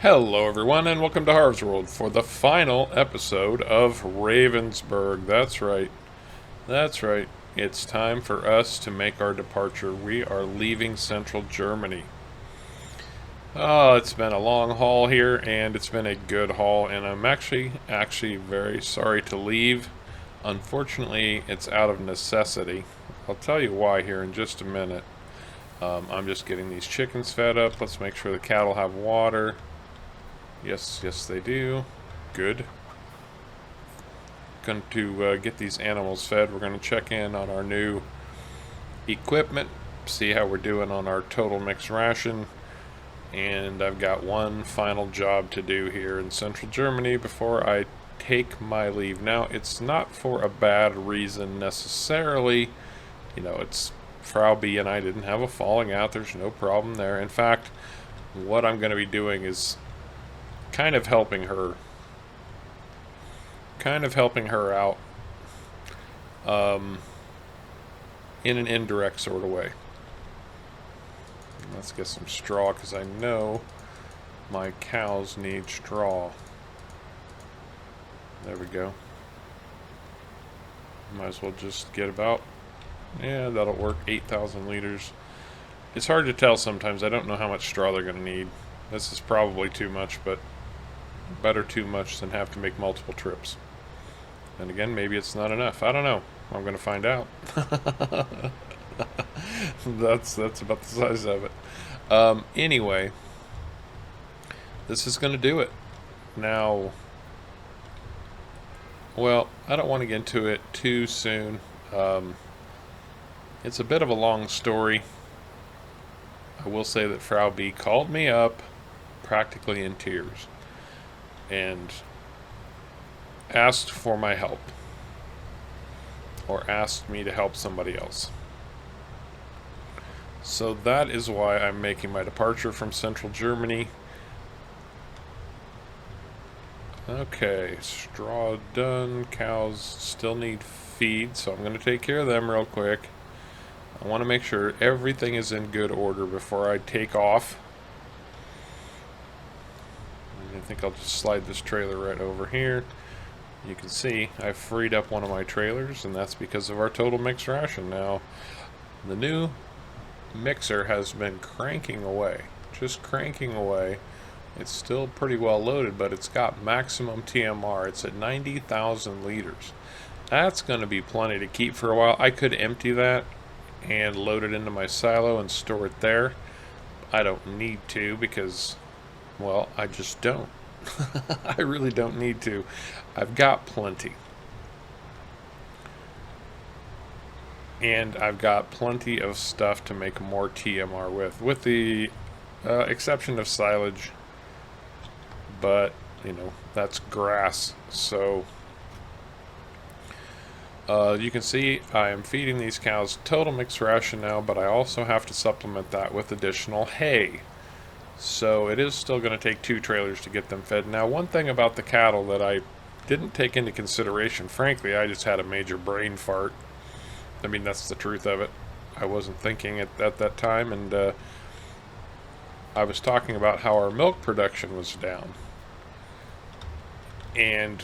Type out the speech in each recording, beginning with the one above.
Hello everyone and welcome to Harv's World for the final episode of Ravensberg. That's right. It's time for us to make our departure. We are leaving central Germany. Oh, it's been a long haul here and it's been a good haul, and I'm actually very sorry to leave. Unfortunately, it's out of necessity. I'll tell you why here in just a minute. I'm just getting these chickens fed up. Let's make sure the cattle have water. Yes, they do. Good. Going to get these animals fed. We're going to check in on our new equipment, see how we're doing on our total mixed ration. And I've got one final job to do here in central Germany before I take my leave. Now, it's not for a bad reason necessarily. You know, it's Frau B and I didn't have a falling out. There's no problem there. In fact, what I'm going to be doing is kind of helping her out in an indirect sort of way. Let's get some straw because I know my cows need straw. There we go. Might as well just get about, yeah, that'll work, 8,000 liters. It's hard to tell sometimes. I don't know how much straw they're going to need. This is probably too much, but better too much than have to make multiple trips. And again, maybe it's not enough. I don't know. I'm going to find out. That's about the size of it. Anyway, this is going to do it. Now, well, I don't want to get into it too soon. It's a bit of a long story. I will say that Frau B called me up practically in tears and asked for my help, or asked me to help somebody else. So that is why I'm making my departure from central Germany. Okay, straw done. Cows still need feed, so I'm going to take care of them real quick. I want to make sure everything is in good order before I take off. I think I'll just slide this trailer right over here. You can see I freed up one of my trailers, and that's because of our total mixed ration. Now, the new mixer has been cranking away, just cranking away. It's still pretty well loaded, but it's got maximum TMR. It's at 90,000 liters. That's going to be plenty to keep for a while. I could empty that and load it into my silo and store it there. I don't need to because, well, I just don't. I really don't need to. I've got plenty. And I've got plenty of stuff to make more TMR with the exception of silage. But, you know, that's grass. So, you can see I am feeding these cows total mixed ration now, but I also have to supplement that with additional hay. So it is still going to take 2 trailers to get them fed. Now, one thing about the cattle that I didn't take into consideration, frankly, I just had a major brain fart. I mean, that's the truth of it. I wasn't thinking at that time, and I was talking about how our milk production was down. And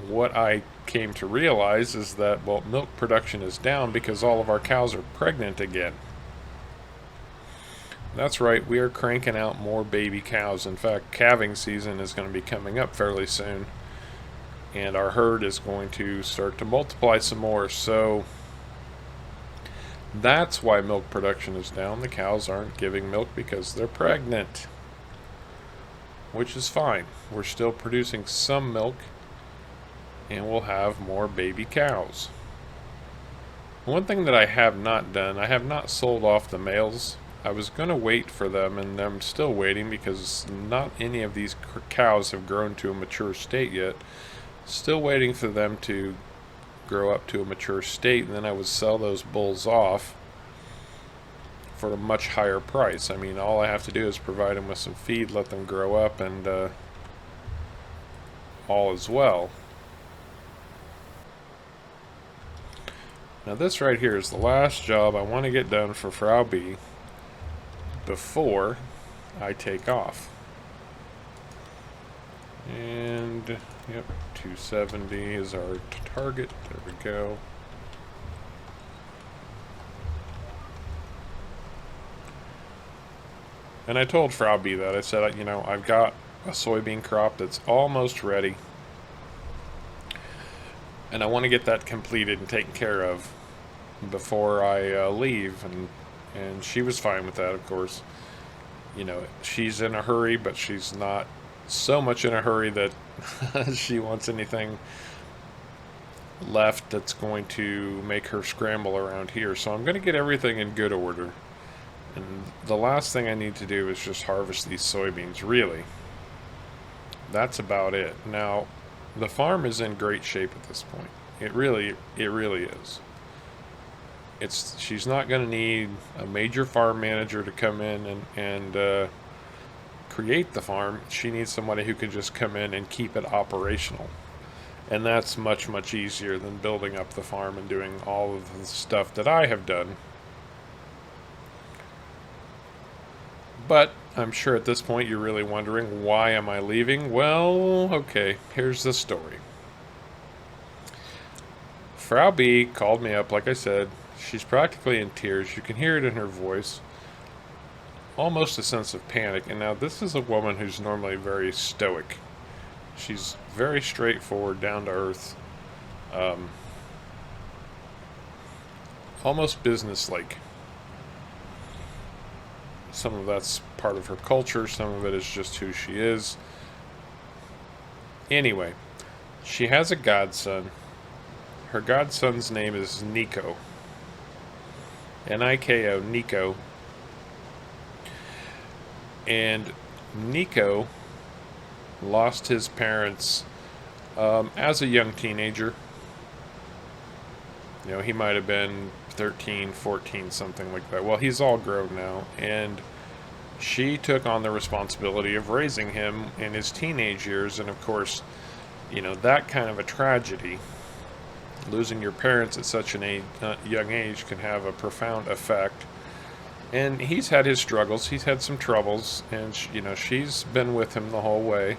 what I came to realize is that, well, milk production is down because all of our cows are pregnant again. That's right, we are cranking out more baby cows. In fact, calving season is going to be coming up fairly soon, and our herd is going to start to multiply some more. So that's why milk production is down. The cows aren't giving milk because they're pregnant, which is fine. We're still producing some milk, and we'll have more baby cows. One thing that I have not done, I have not sold off the males. I was going to wait for them, and I'm still waiting because not any of these cows have grown to a mature state yet. Still waiting for them to grow up to a mature state, and then I would sell those bulls off for a much higher price. I mean, all I have to do is provide them with some feed, let them grow up, and all is well. Now this right here is the last job I want to get done for Frau B before I take off. And, yep, 270 is our target. There we go. And I told Frau B that. I said, you know, I've got a soybean crop that's almost ready. And I want to get that completed and taken care of before I leave. And she was fine with that, of course. You know, she's in a hurry, but she's not so much in a hurry that she wants anything left that's going to make her scramble around here. So I'm going to get everything in good order. And the last thing I need to do is just harvest these soybeans, really. That's about it. Now, the farm is in great shape at this point. It really is. She's not going to need a major farm manager to come in and create the farm. She needs somebody who can just come in and keep it operational. And that's much, much easier than building up the farm and doing all of the stuff that I have done. But I'm sure at this point you're really wondering, why am I leaving? Well, okay, here's the story. Frau B called me up, like I said. She's practically in tears. You can hear it in her voice. Almost a sense of panic. And now this is a woman who's normally very stoic. She's very straightforward, down to earth. Almost businesslike. Some of that's part of her culture. Some of it is just who she is. Anyway, she has a godson. Her godson's name is Nico. Niko, Nico. And Nico lost his parents as a young teenager. You know, he might have been 13, 14, something like that. Well, he's all grown now. And she took on the responsibility of raising him in his teenage years. And of course, you know, that kind of a tragedy, losing your parents at such a young age, can have a profound effect. And he's had his struggles. He's had some troubles. And, you know, she's been with him the whole way.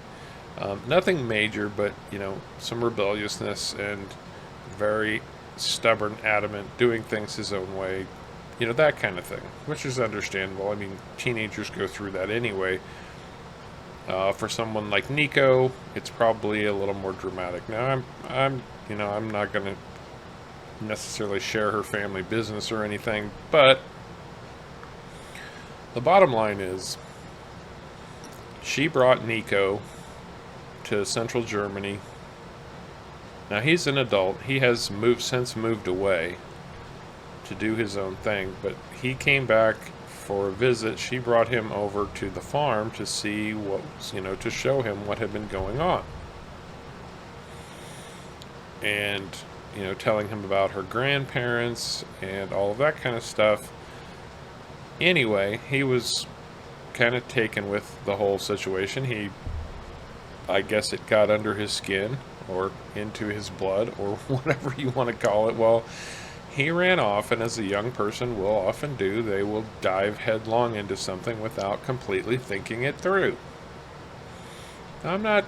Nothing major, but, you know, some rebelliousness and very stubborn, adamant, doing things his own way. You know, that kind of thing, which is understandable. I mean, teenagers go through that anyway. For someone like Nico, it's probably a little more dramatic. Now, I'm not going to necessarily share her family business or anything, but the bottom line is, she brought Nico to central Germany. Now, he's an adult. He has since moved away to do his own thing, but he came back for a visit. She brought him over to the farm to see what, to show him what had been going on. And, telling him about her grandparents and all of that kind of stuff. Anyway, he was kind of taken with the whole situation. I guess it got under his skin or into his blood or whatever you want to call it. Well, he ran off, and as a young person will often do, they will dive headlong into something without completely thinking it through. I'm not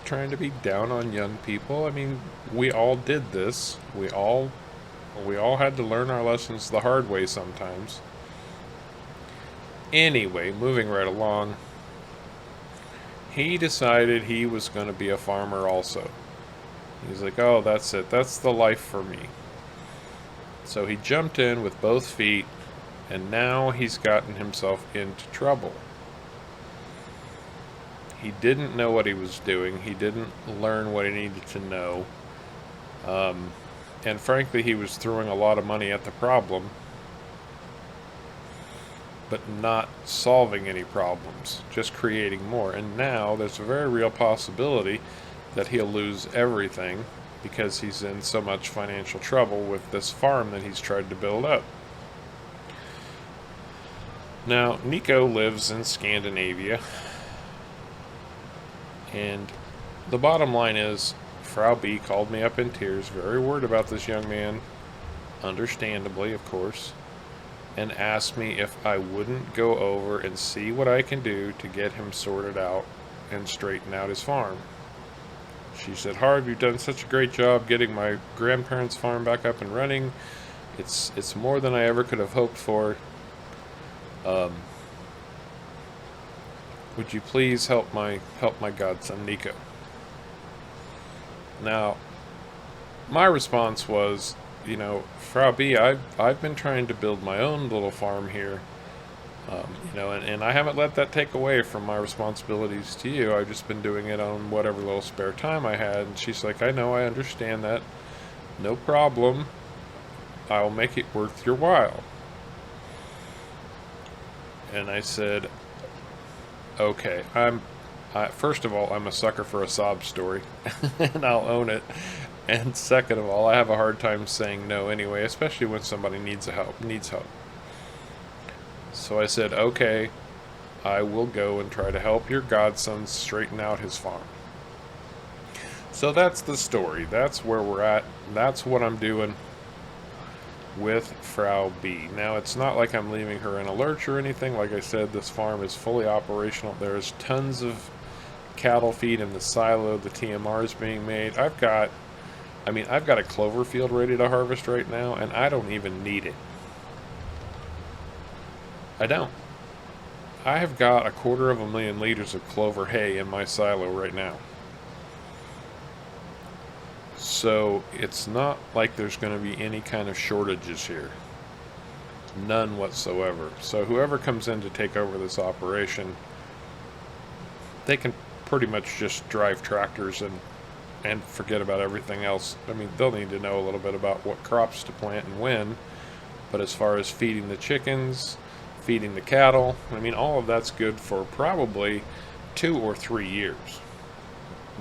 trying to be down on young people. I mean, we all did this. We all had to learn our lessons the hard way sometimes. Anyway, moving right along, he decided he was going to be a farmer also. He's like, oh, that's it. That's the life for me. So he jumped in with both feet, and now he's gotten himself into trouble. He didn't know what he was doing. He didn't learn what he needed to know. And frankly, he was throwing a lot of money at the problem, but not solving any problems, just creating more. And now there's a very real possibility that he'll lose everything because he's in so much financial trouble with this farm that he's tried to build up. Now, Nico lives in Scandinavia, and the bottom line is, Frau B called me up in tears, very worried about this young man, understandably, of course, and asked me if I wouldn't go over and see what I can do to get him sorted out and straighten out his farm. She said, Harv, you've done such a great job getting my grandparents' farm back up and running. It's more than I ever could have hoped for. Would you please help my godson Nico? Now, my response was, you know, Frau B, I've been trying to build my own little farm here, you know, and I haven't let that take away from my responsibilities to you. I've just been doing it on whatever little spare time I had. And she's like, I know, I understand that. No problem. I'll make it worth your while. And I said, okay, first of all, I'm a sucker for a sob story, and I'll own it. And second of all, I have a hard time saying no anyway, especially when somebody needs help. So I said, okay, I will go and try to help your godson straighten out his farm. So that's the story. That's where we're at. That's what I'm doing with Frau B. Now, it's not like I'm leaving her in a lurch or anything. Like I said, this farm is fully operational. There's tons of cattle feed in the silo. The TMR is being made. I've got a clover field ready to harvest right now, and I don't even need it. I don't. I have got 250,000 liters of clover hay in my silo right now. So it's not like there's going to be any kind of shortages here. None whatsoever. So whoever comes in to take over this operation, they can pretty much just drive tractors and forget about everything else. I mean, they'll need to know a little bit about what crops to plant and when, but as far as feeding the chickens, feeding the cattle, I mean, all of that's good for probably 2 or 3 years.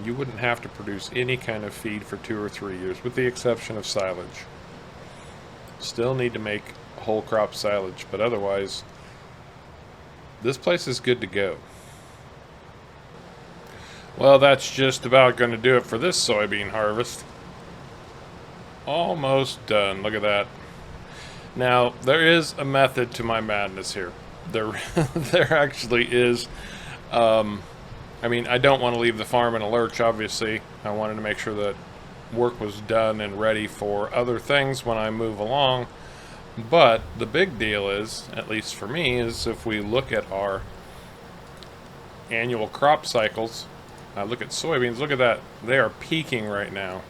You wouldn't have to produce any kind of feed for 2 or 3 years, with the exception of silage. Still need to make whole crop silage, but otherwise, this place is good to go. Well, that's just about going to do it for this soybean harvest. Almost done. Look at that. Now, there is a method to my madness here. There actually is. I mean, I don't want to leave the farm in a lurch, obviously. I wanted to make sure that work was done and ready for other things when I move along. But the big deal is, at least for me, is if we look at our annual crop cycles, look at soybeans, look at that. They are peaking right now.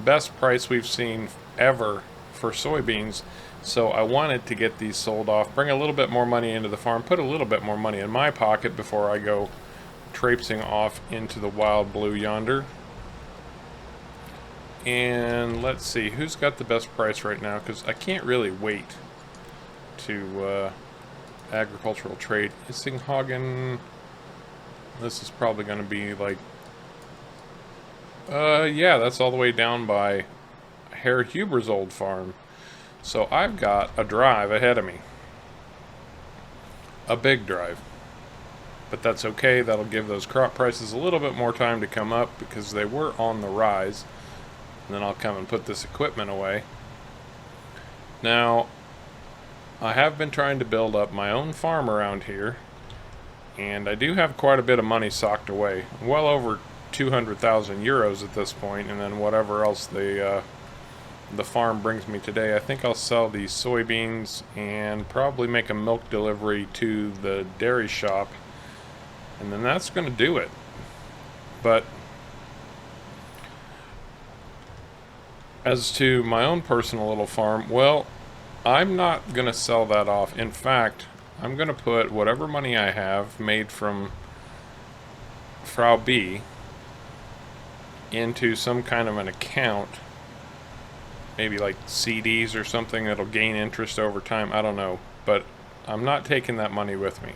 Best price we've seen ever for soybeans. So I wanted to get these sold off, bring a little bit more money into the farm, put a little bit more money in my pocket before I go traipsing off into the wild blue yonder. And let's see, who's got the best price right now? Because I can't really wait to agricultural trade. Issinghagen, this is probably going to be like, yeah, that's all the way down by Herr Huber's old farm. So I've got a drive ahead of me. A big drive. But that's okay. That'll give those crop prices a little bit more time to come up because they were on the rise. And then I'll come and put this equipment away. Now, I have been trying to build up my own farm around here. And I do have quite a bit of money socked away. Well over 200,000 euros at this point. And then whatever else the farm brings me today. I think I'll sell these soybeans and probably make a milk delivery to the dairy shop. And then that's going to do it. But as to my own personal little farm, well, I'm not going to sell that off. In fact, I'm going to put whatever money I have made from Frau B into some kind of an account. Maybe like CDs or something that'll gain interest over time. I don't know. But I'm not taking that money with me.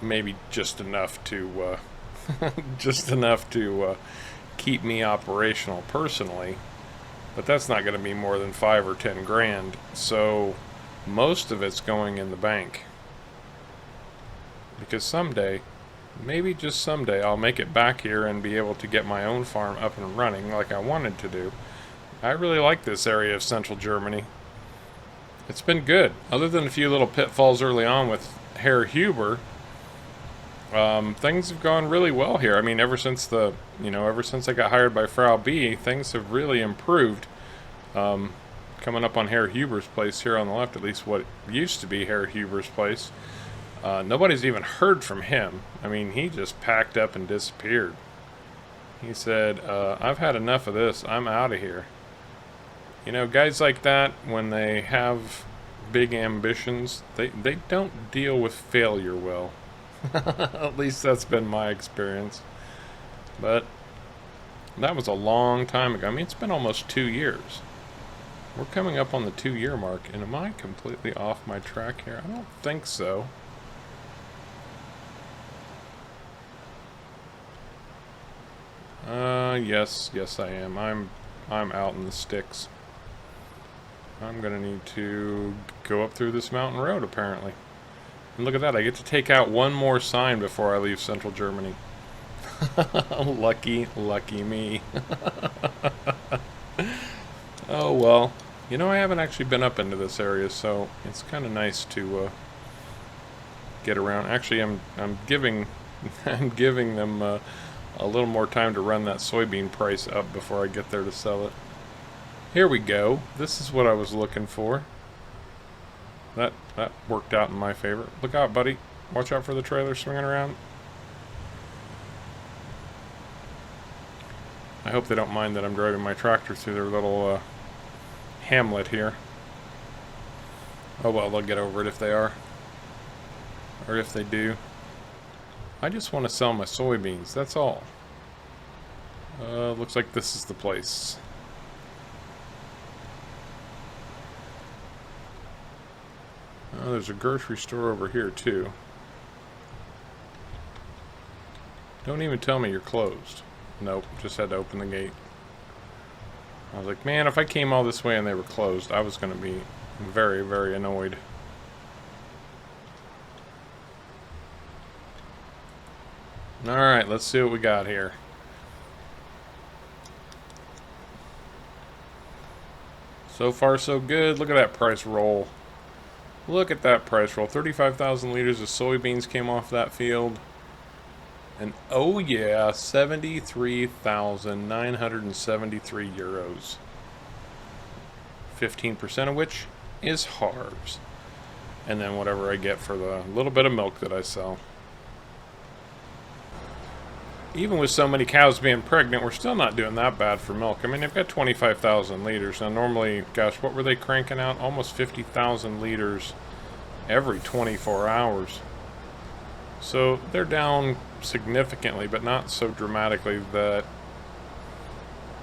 Maybe just enough to keep me operational personally, but that's not going to be more than 5 or 10 grand. So most of it's going in the bank because someday, maybe just someday, I'll make it back here and be able to get my own farm up and running like I wanted to do. I really like this area of central Germany. It's been good, other than a few little pitfalls early on with Herr Huber. Things have gone really well here. I mean, ever since ever since I got hired by Frau B, things have really improved. Coming up on Herr Huber's place here on the left, at least what used to be Herr Huber's place. Nobody's even heard from him. I mean, he just packed up and disappeared. He said, I've had enough of this. I'm out of here. You know, guys like that, when they have big ambitions, they don't deal with failure well. At least that's been my experience. But that was a long time ago. I mean, it's been almost 2 years. We're coming up on the 2-year mark, and am I completely off my track here? I don't think so. Yes I am. I'm out in the sticks. I'm gonna need to go up through this mountain road, apparently. And look at that, I get to take out one more sign before I leave central Germany. Lucky me. Oh well. You know, I haven't actually been up into this area, so it's kind of nice to get around. Actually, I'm giving them a little more time to run that soybean price up before I get there to sell it. Here we go. This is what I was looking for. That worked out in my favor. Look out, buddy. Watch out for the trailer swinging around. I hope they don't mind that I'm driving my tractor through their little hamlet here. Oh well, they'll get over it if they are. Or if they do. I just want to sell my soybeans, that's all. Looks like this is the place. Oh, there's a grocery store over here too. Don't even tell me you're closed. Nope, just had to open the gate. I was like, man, if I came all this way and they were closed, I was going to be very, very annoyed. Alright, let's see what we got here. So far, so good. Look at that price roll. Look at that price roll. 35,000 liters of soybeans came off that field. And oh yeah, 73,973 euros. 15% of which is Harv's. And then whatever I get for the little bit of milk that I sell. Even with so many cows being pregnant, we're still not doing that bad for milk. I mean, they've got 25,000 liters. Now, normally, gosh, what were they cranking out? Almost 50,000 liters every 24 hours. So they're down significantly, but not so dramatically that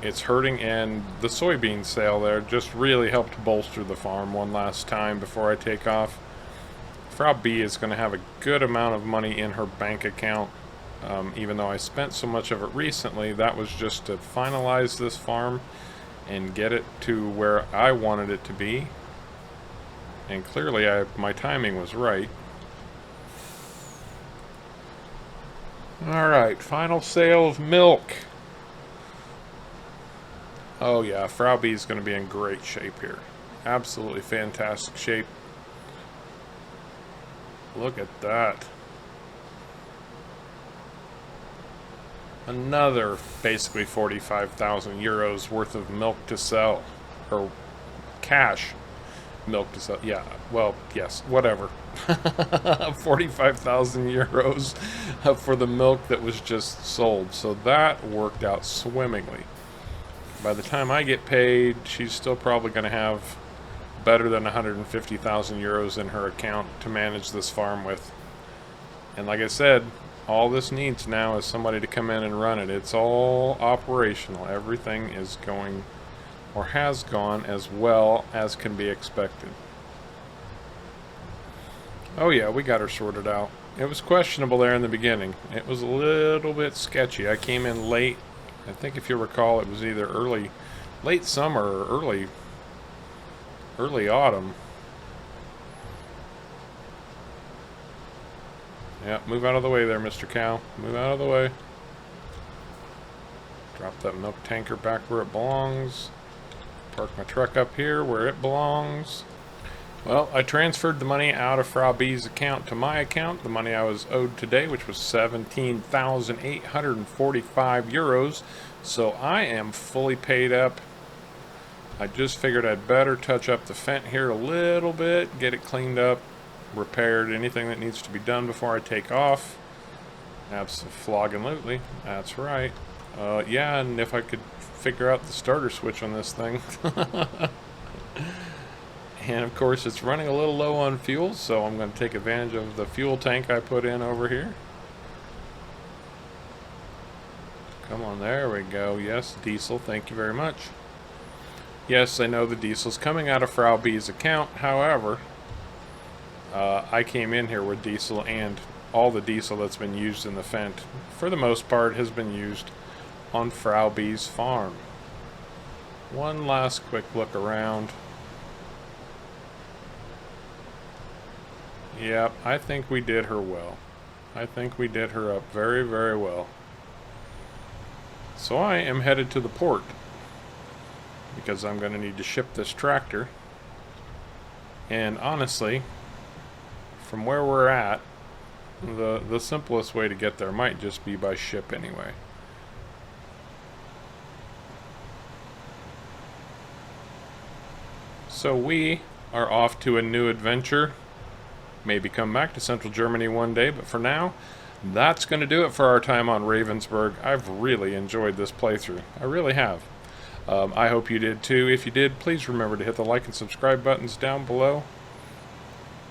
it's hurting. And the soybean sale there just really helped bolster the farm one last time before I take off. Frau B is going to have a good amount of money in her bank account. Even though I spent so much of it recently, that was just to finalize this farm and get it to where I wanted it to be. And clearly my timing was right. Alright, final sale of milk. Oh yeah, Frau B is going to be in great shape here. Absolutely fantastic shape. Look at that. Another basically 45,000 euros worth of milk to sell. Or cash milk to sell. Yeah, well, yes, whatever. 45,000 euros for the milk that was just sold. So that worked out swimmingly. By the time I get paid, she's still probably going to have better than 150,000 euros in her account to manage this farm with. And like I said, all this needs now is somebody to come in and run it. It's all operational. Everything is going, or has gone, as well as can be expected. Oh yeah, we got her sorted out. It was questionable there in the beginning. It was a little bit sketchy. I came in late. I think if you recall, it was either late summer or early autumn. Yeah, move out of the way there, Mr. Cow. Move out of the way. Drop that milk tanker back where it belongs. Park my truck up here where it belongs. Well, I transferred the money out of Frau B's account to my account, the money I was owed today, which was 17,845 euros. So I am fully paid up. I just figured I'd better touch up the fence here a little bit, get it cleaned up, repaired, anything that needs to be done before I take off. Absolutely. That's right. Yeah, and if I could figure out the starter switch on this thing. And of course it's running a little low on fuel, so I'm going to take advantage of the fuel tank I put in over here. Come on, there we go. Yes, diesel, thank you very much. Yes, I know the diesel's coming out of Frau B's account. However, I came in here with diesel, and all the diesel that's been used in the Fendt, for the most part, has been used on Frau B's farm. One last quick look around. Yep, I think we did her well. I think we did her up very, very well. So I am headed to the port because I'm going to need to ship this tractor. And honestly, from where we're at, the simplest way to get there might just be by ship anyway. So we are off to a new adventure. Maybe come back to Central Germany one day, but for now, that's going to do it for our time on Ravensberg. I've really enjoyed this playthrough. I really have. I hope you did too. If you did, please remember to hit the like and subscribe buttons down below.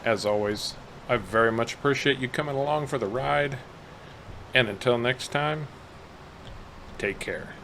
As always, I very much appreciate you coming along for the ride. And until next time, take care.